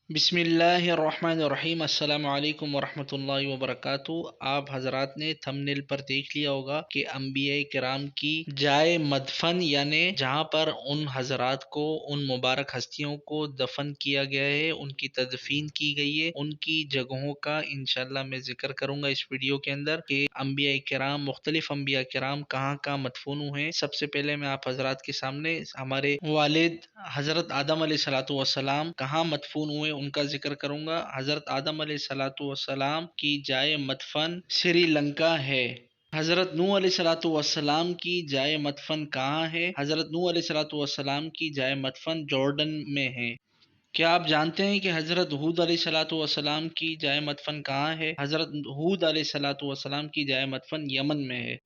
بسم اللہ الرحمن الرحیم، السلام علیکم ورحمۃ اللہ وبرکاتہ۔ آپ حضرات نے تھمبنیل پر دیکھ لیا ہوگا کہ انبیاء کرام کی جائے مدفن، یعنی جہاں پر ان حضرات کو، ان مبارک ہستیوں کو دفن کیا گیا ہے، ان کی تدفین کی گئی ہے، ان کی جگہوں کا انشاءاللہ میں ذکر کروں گا اس ویڈیو کے اندر کہ انبیاء کرام، مختلف انبیاء کرام کہاں کہاں مدفون ہوئے ہیں۔ سب سے پہلے میں آپ حضرات کے سامنے ہمارے والد حضرت آدم علیہ الصلوۃ والسلام کہاں مدفون ہوئے ان کا ذکر کروں گا۔ حضرت آدم علیہ الصلوۃ والسلام کی جائے مدفن سری لنکا ہے۔ حضرت نوح علیہ الصلوۃ والسلام کی جائے مدفن کہاں ہے؟ حضرت نوح علیہ الصلوۃ والسلام کی جائے مدفن جارڈن میں ہے۔ کیا آپ جانتے ہیں کہ حضرت ہود علیہ الصلوۃ والسلام کی جائے مدفن کہاں ہے؟ حضرت ہود علیہ الصلوۃ والسلام کی جائے مدفن یمن میں ہے۔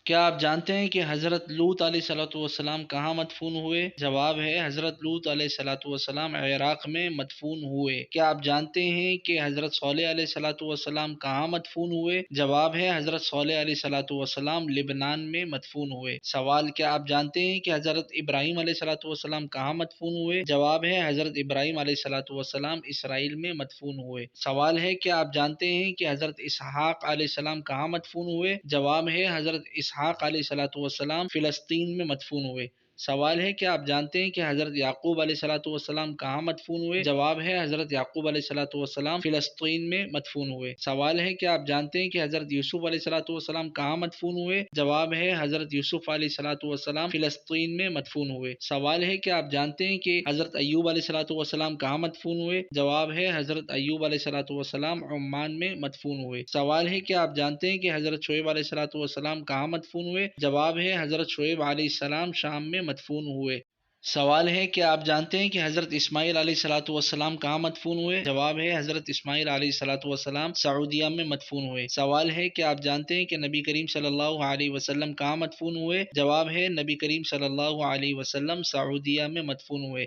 کیا آپ جانتے ہیں کہ حضرت لوط علیہ الصلوۃ والسلام کہاں مدفون ہوئے؟ جواب ہے حضرت لوط علیہ الصلوۃ والسلام عراق میں مدفون ہوئے۔ کیا آپ جانتے ہیں کہ حضرت صالح علیہ الصلوۃ والسلام کہاں مدفون ہوئے؟ جواب ہے حضرت صالح علیہ الصلوۃ والسلام لبنان میں مدفون ہوئے۔ سوال، کیا آپ جانتے ہیں کہ حضرت ابراہیم علیہ الصلوۃ والسلام کہاں مدفون ہوئے؟ جواب ہے حضرت ابراہیم علیہ الصلوۃ والسلام اسرائیل میں مدفون ہوئے۔ سوال ہے، کیا آپ جانتے ہیں کہ حضرت اسحاق علیہ السلام کہاں مدفون ہوئے؟ جواب ہے حضرت اسحاق علیہ الصلوۃ والسلام فلسطین میں مدفون ہوئے۔ سوال ہے، کیا آپ جانتے ہیں کہ حضرت یعقوب علیہ الصلوۃ والسلام کہاں مدفون ہوئے؟ جواب ہے حضرت یعقوب علیہ الصلوۃ والسلام فلسطین میں مدفون ہوئے۔ سوال ہے، کیا آپ جانتے ہیں کہ حضرت یوسف علیہ الصلوۃ والسلام کہاں مدفون ہوئے؟ جواب ہے حضرت یوسف علیہ الصلوۃ والسلام فلسطین میں مدفون ہوئے۔ سوال ہے، کیا آپ جانتے ہیں کہ حضرت ایوب علیہ الصلوۃ والسلام کہاں مدفون ہوئے؟ جواب ہے حضرت ایوب علیہ الصلوۃ والسلام عمان میں مدفون ہوئے۔ سوال ہے، کیا آپ جانتے ہیں کہ حضرت شعیب علیہ الصلوۃ والسلام کہاں مدفون ہوئے؟ جواب ہے حضرت شعیب علیہ السلام شام میں مدفون ہوئے۔ سوال ہے، کیا آپ جانتے ہیں کہ حضرت اسماعیل علیہ الصلوۃ والسلام کہاں مدفون ہوئے؟ جواب ہے حضرت اسماعیل علیہ الصلوۃ والسلام سعودیہ میں مدفون ہوئے۔ سوال ہے، کیا آپ جانتے ہیں کہ نبی کریم صلی اللہ علیہ وسلم کہاں مدفون ہوئے؟ جواب ہے نبی کریم صلی اللہ علیہ وسلم سعودیہ میں مدفون ہوئے۔